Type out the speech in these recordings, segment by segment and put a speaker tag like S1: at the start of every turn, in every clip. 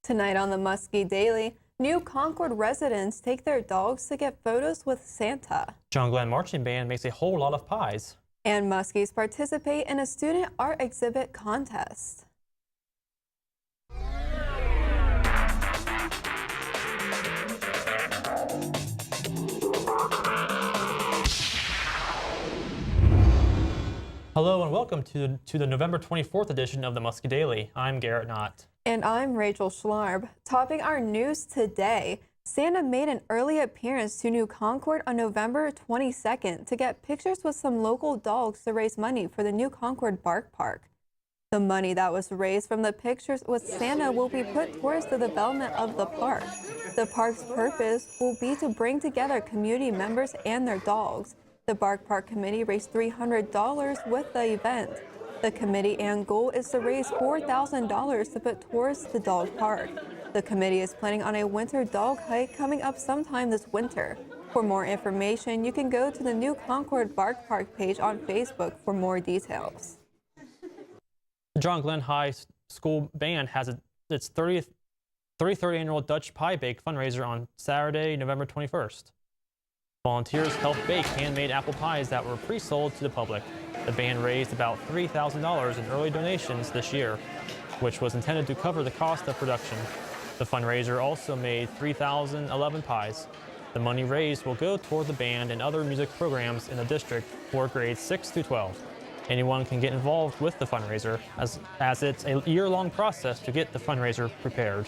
S1: Tonight on the Muskie Daily, New Concord residents take their dogs to get photos with Santa.
S2: John Glenn Marching Band makes a whole lot of pies.
S1: And Muskies participate in a student art exhibit contest.
S2: Hello and welcome to the November 24th edition of the Muskie Daily. I'm Garrett Knott.
S1: And I'm Rachel Schlarb. Topping our news today, Santa made an early appearance to New Concord on November 22nd to get pictures with some local dogs to raise money for the New Concord Bark Park. The money that was raised from the pictures with Santa will be put towards the development of the park. The park's purpose will be to bring together community members and their dogs. The Bark Park Committee raised $300 with the event. The committee and goal is to raise $4,000 to put towards the dog park. The committee is planning on a winter dog hike coming up sometime this winter. For more information, you can go to the New Concord Bark Park page on Facebook for more details.
S2: The John Glenn High School Band has its 33rd annual Dutch Pie Bake fundraiser on Saturday, November 21st. Volunteers helped bake handmade apple pies that were pre-sold to the public. The band raised about $3,000 in early donations this year, which was intended to cover the cost of production. The fundraiser also made 3,011 pies. The money raised will go toward the band and other music programs in the district for grades 6 through 12. Anyone can get involved with the fundraiser as it's a year-long process to get the fundraiser prepared.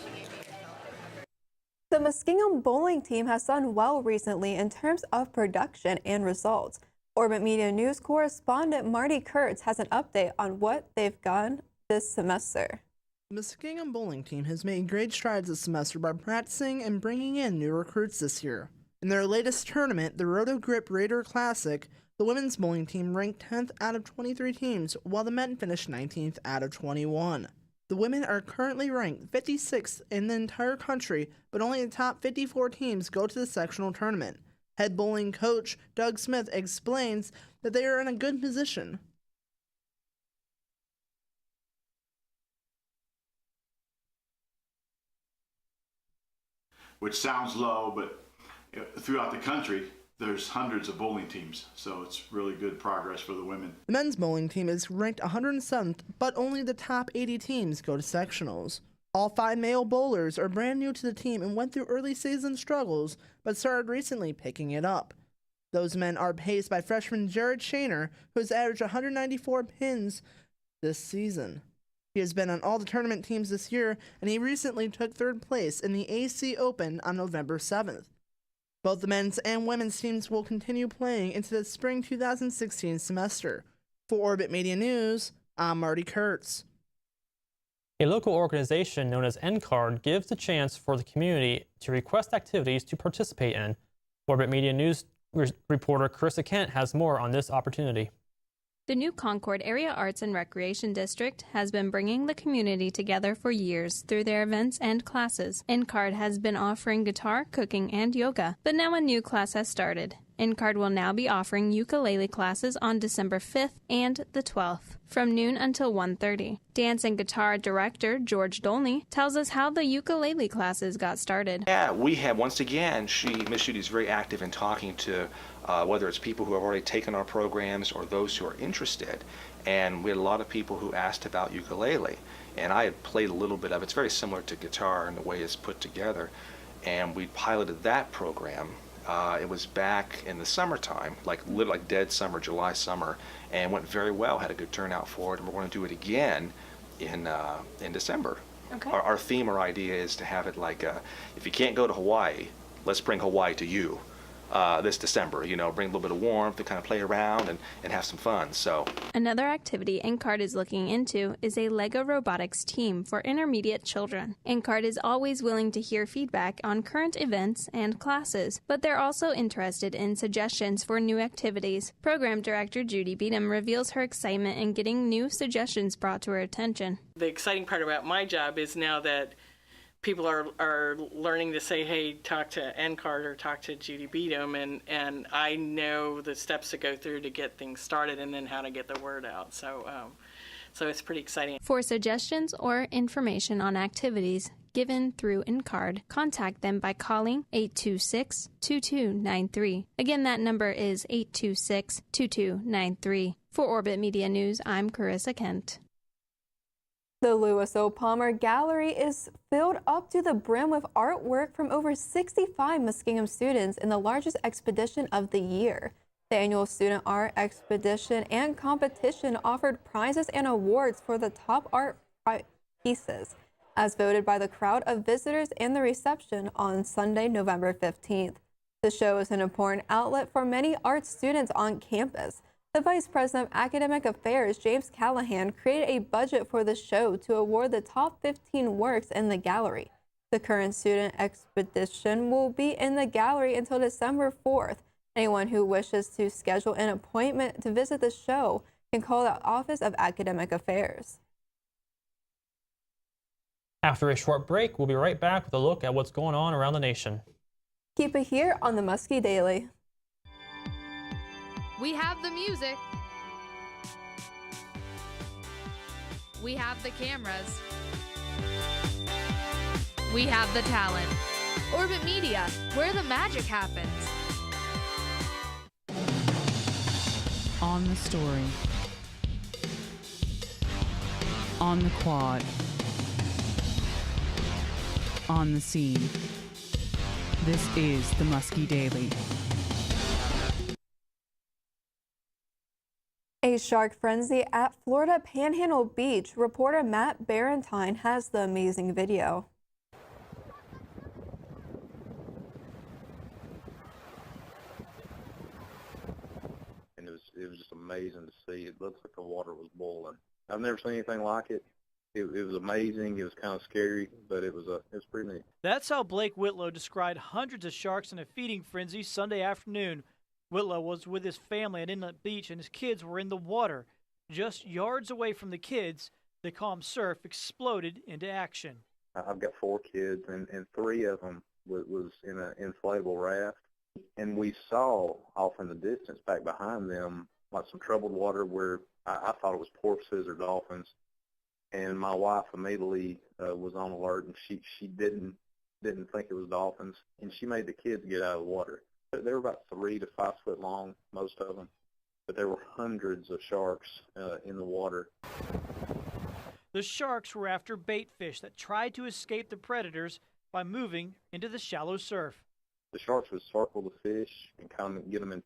S1: The Muskingum bowling team has done well recently in terms of production and results. Orbit Media News correspondent Marty Kurtz has an update on what they've done this semester.
S3: The Muskingum bowling team has made great strides this semester by practicing and bringing in new recruits this year. In their latest tournament, the Roto Grip Raider Classic, the women's bowling team ranked 10th out of 23 teams, while the men finished 19th out of 21. The women are currently ranked 56th in the entire country, but only the top 54 teams go to the sectional tournament. Head bowling coach Doug Smith explains that they are in a good position.
S4: Which sounds low, but throughout the country, there's hundreds of bowling teams, so it's really good progress for the women.
S3: The men's bowling team is ranked 107th, but only the top 80 teams go to sectionals. All 5 male bowlers are brand new to the team and went through early season struggles, but started recently picking it up. Those men are paced by freshman Jared Shaner, who has averaged 194 pins this season. He has been on all the tournament teams this year, and he recently took 3rd place in the AC Open on November 7th. Both the men's and women's teams will continue playing into the spring 2016 semester. For Orbit Media News, I'm Marty Kurtz.
S2: A local organization known as NCARD gives the chance for the community to request activities to participate in. Orbit Media News reporter Carissa Kent has more on this opportunity.
S5: The New Concord Area Arts and Recreation District has been bringing the community together for years through their events and classes. NCARD has been offering guitar, cooking, and yoga, but now a new class has started. NCARD will now be offering ukulele classes on December 5th and the 12th, from noon until 1:30. Dance and guitar director George Dolney tells us how the ukulele classes got started.
S6: Yeah, we have, once again, Miss Judy is very active in talking to whether it's people who have already taken our programs or those who are interested. And we had a lot of people who asked about ukulele. And I had played a little bit of it. It's very similar to guitar in the way it's put together. And we piloted that program. It was back in the summertime, like dead summer, July summer, and went very well, had a good turnout for it. And we're going to do it again in December. Okay. Our theme or idea is to have it like, if you can't go to Hawaii, let's bring Hawaii to you. This December, bring a little bit of warmth and kind of play around and have some fun. So
S5: another activity NCARD is looking into is a Lego robotics team for intermediate children. NCARD is always willing to hear feedback on current events and classes, but they're also interested in suggestions for new activities. Program Director Judy Beadham reveals her excitement in getting new suggestions brought to her attention.
S7: The exciting part about my job is now that people are learning to say, hey, talk to NCARD or talk to Judy Beadham, and I know the steps to go through to get things started and then how to get the word out. So it's pretty exciting.
S5: For suggestions or information on activities, given through InCard. Contact them by calling 826-2293. Again, that number is 826-2293. For Orbit Media News, I'm Carissa Kent.
S1: The Lewis O. Palmer Gallery is filled up to the brim with artwork from over 65 Muskingum students in the largest expedition of the year. The annual student art expedition and competition offered prizes and awards for the top art pieces, as voted by the crowd of visitors in the reception on Sunday, November 15th. The show is an important outlet for many art students on campus. The Vice President of Academic Affairs, James Callahan, created a budget for the show to award the top 15 works in the gallery. The current student expedition will be in the gallery until December 4th. Anyone who wishes to schedule an appointment to visit the show can call the Office of Academic Affairs.
S2: After a short break, we'll be right back with a look at what's going on around the nation.
S1: Keep it here on the Muskie Daily.
S8: We have the music. We have the cameras. We have the talent. Orbit Media, where the magic happens.
S9: On the story. On the quad. On the scene. This is the Muskie Daily.
S1: A shark frenzy at Florida Panhandle Beach. Reporter Matt Barentine has the amazing video.
S10: And it was just amazing to see. It looks like the water was boiling. I've never seen anything like it. It was amazing. It was kind of scary, but it was pretty neat.
S11: That's how Blake Whitlow described hundreds of sharks in a feeding frenzy Sunday afternoon. Whitlow was with his family at Inlet Beach, and his kids were in the water. Just yards away from the kids, the calm surf exploded into action.
S10: I've got 4 kids, and 3 of them was in an inflatable raft. And we saw off in the distance back behind them like some troubled water where I thought it was porpoises or dolphins. And my wife immediately was on alert, and she didn't think it was dolphins, and she made the kids get out of the water. They were about 3 to 5 foot long, most of them, but there were hundreds of sharks in the water.
S11: The sharks were after bait fish that tried to escape the predators by moving into the shallow surf.
S10: The sharks would circle the fish and kind of get them in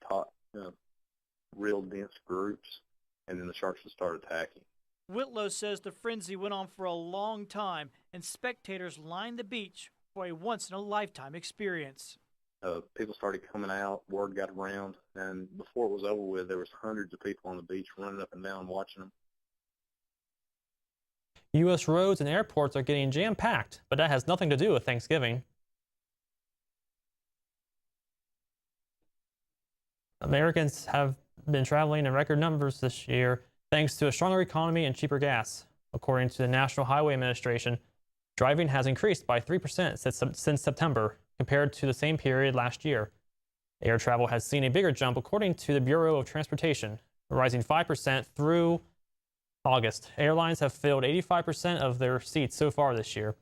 S10: real dense groups, and then the sharks would start attacking.
S11: Whitlow says the frenzy went on for a long time, and spectators lined the beach for a once-in-a-lifetime experience.
S10: People started coming out, word got around, and before it was over with, there was hundreds of people on the beach running up and down watching them.
S2: U.S. roads and airports are getting jam-packed, but that has nothing to do with Thanksgiving. Americans have been traveling in record numbers this year thanks to a stronger economy and cheaper gas. According to the National Highway Administration, driving has increased by 3% since September, compared to the same period last year. Air travel has seen a bigger jump according to the Bureau of Transportation, rising 5% through August. Airlines have filled 85% of their seats so far this year.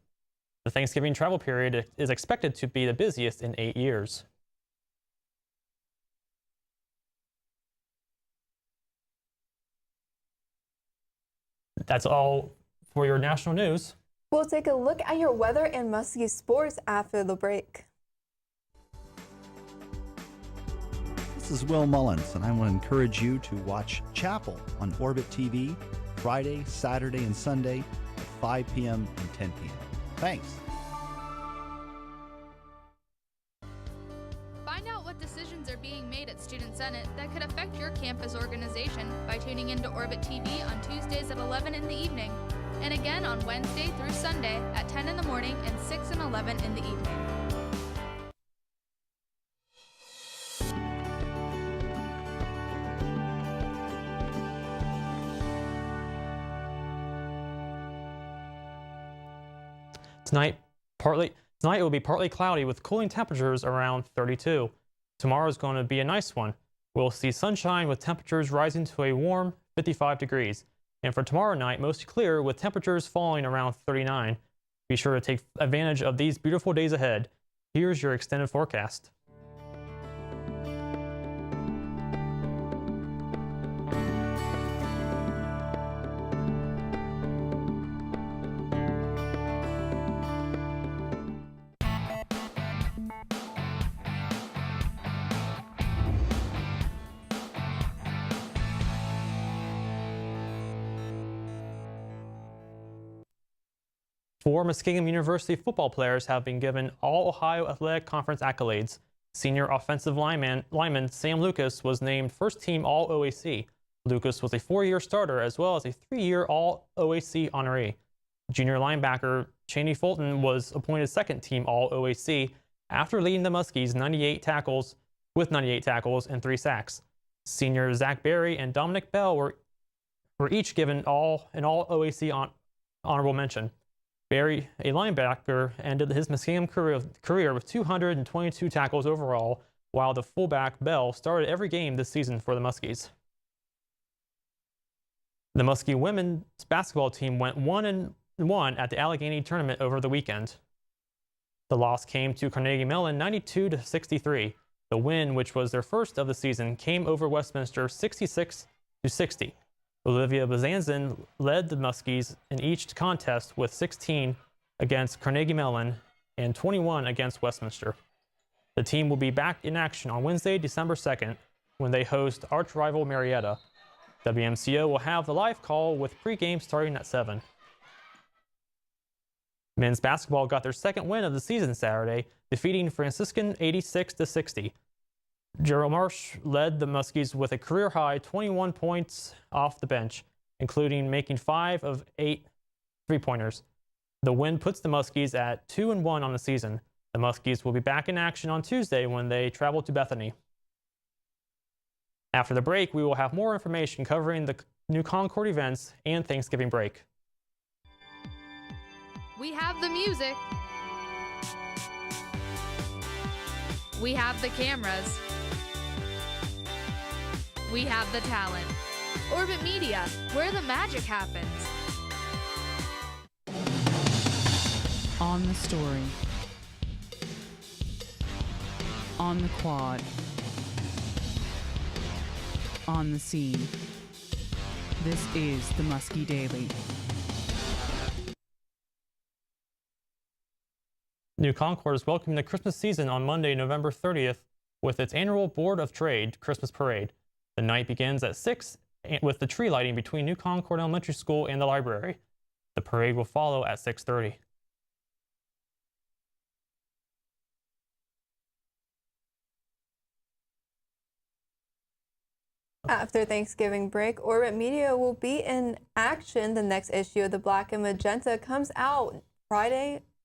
S2: The Thanksgiving travel period is expected to be the busiest in 8 years. That's all for your national news.
S1: We'll take a look at your weather and Muskie sports after the break.
S12: This is Will Mullins, and I want to encourage you to watch Chapel on Orbit TV Friday, Saturday, and Sunday at 5 p.m. and 10 p.m. Thanks.
S8: Find out what decisions are being made at Student Senate that could affect your campus organization by tuning into Orbit TV on Tuesdays at 11 in the evening, and again on Wednesday through Sunday at 10 in the morning and 6 and 11 in the evening.
S2: Tonight it will be partly cloudy with cooling temperatures around 32. Tomorrow is going to be a nice one. We'll see sunshine with temperatures rising to a warm 55 degrees. And for tomorrow night, mostly clear with temperatures falling around 39. Be sure to take advantage of these beautiful days ahead. Here's your extended forecast. Four Muskingum University football players have been given All-Ohio Athletic Conference accolades. Senior offensive lineman Sam Lucas was named first-team All-OAC. Lucas was a 4-year starter as well as a 3-year All-OAC honoree. Junior linebacker Chaney Fulton was appointed second-team All-OAC after leading the Muskies 98 tackles and 3 sacks. Senior Zach Berry and Dominic Bell were each given an All-OAC honorable mention. Berry, a linebacker, ended his Muskingum career with 222 tackles overall, while the fullback Bell started every game this season for the Muskies. The Muskie women's basketball team went 1-1 at the Allegheny tournament over the weekend. The loss came to Carnegie Mellon 92-63. The win, which was their first of the season, came over Westminster 66-60. Olivia Bazanzin led the Muskies in each contest with 16 against Carnegie Mellon and 21 against Westminster. The team will be back in action on Wednesday, December 2nd, when they host arch rival Marietta. WMCO will have the live call with pregame starting at 7. Men's basketball got their second win of the season Saturday, defeating Franciscan 86-60. Gerald Marsh led the Muskies with a career-high 21 points off the bench, including making 5 of 8 three-pointers. The win puts the Muskies at 2-1 on the season. The Muskies will be back in action on Tuesday when they travel to Bethany. After the break, we will have more information covering the New Concord events and Thanksgiving break.
S8: We have the music. We have the cameras. We have the talent. Orbit Media, where the magic happens.
S9: On the story. On the quad. On the scene. This is the Muskie Daily.
S2: New Concord is welcoming the Christmas season on Monday, November 30th, with its annual Board of Trade Christmas Parade. The night begins at 6 with the tree lighting between New Concord Elementary School and the library. The parade will follow at 6:30.
S1: After Thanksgiving break, Orbit Media will be in action. The next issue of the Black and Magenta comes out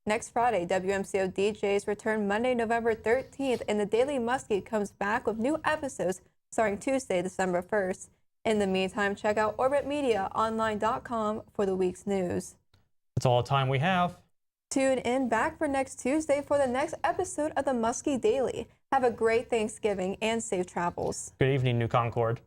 S1: next Friday. WMCO DJs return Monday, November 13th, and the Daily Muskie comes back with new episodes starting Tuesday, December 1st. In the meantime, check out orbitmediaonline.com for the week's news.
S2: That's all the time we have.
S1: Tune in back for next Tuesday for the next episode of the Muskie Daily. Have a great Thanksgiving and safe travels.
S2: Good evening, New Concord.